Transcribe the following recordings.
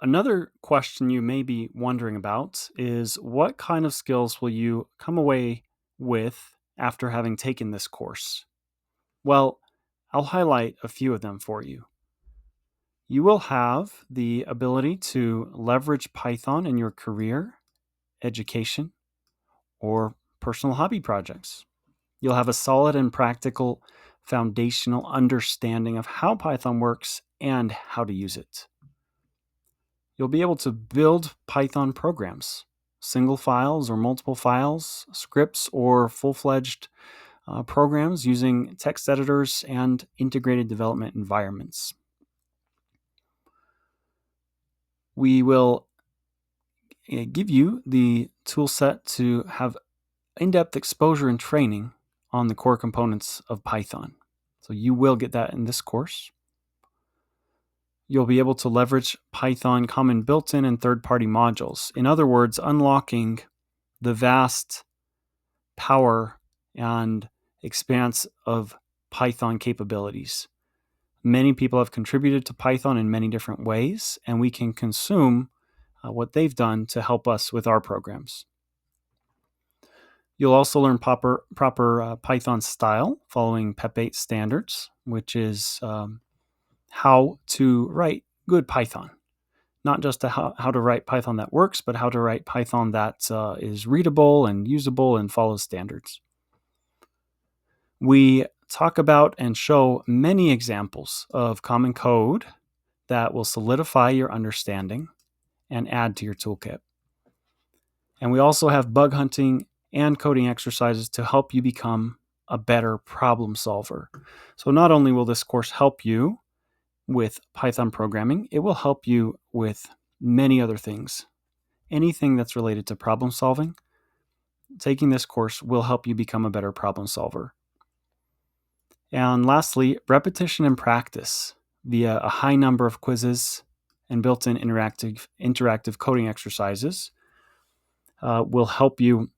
Another question you may be wondering about is what kind of skills will you come away with after having taken this course? Well, I'll highlight a few of them for you. You will have the ability to leverage Python in your career, education, or personal hobby projects. You'll have a solid and practical foundational understanding of how Python works and how to use it. You'll be able to build Python programs, single files or multiple files, scripts, or full-fledged programs using text editors and integrated development environments. We will give you the tool set to have in-depth exposure and training on the core components of Python. So you will get that in this course. You'll be able to leverage Python common built-in and third-party modules. In other words, unlocking the vast power and expanse of Python capabilities. Many people have contributed to Python in many different ways, and we can consume what they've done to help us with our programs. You'll also learn proper Python style following PEP 8 standards, which is how to write good Python. Not just how to write Python that works, but how to write Python that is readable and usable and follows standards. We talk about and show many examples of common code that will solidify your understanding and add to your toolkit. And we also have bug hunting and coding exercises to help you become a better problem solver. So not only will this course help you with Python programming, it will help you with many other things. Anything that's related to problem solving, taking this course will help you become a better problem solver. And lastly, repetition and practice via a high number of quizzes and built-in interactive coding exercises will help you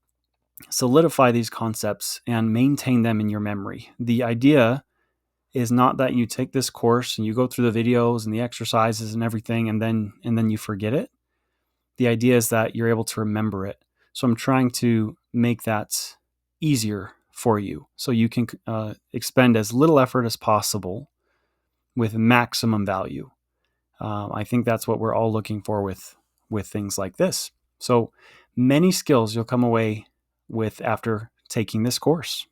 solidify these concepts and maintain them in your memory. The idea is not that you take this course and you go through the videos and the exercises and everything and then you forget it. The idea is that you're able to remember it. So I'm trying to make that easier for you so you can expend as little effort as possible with maximum value. I think that's what we're all looking for with things like this. So many skills you'll come away with after taking this course.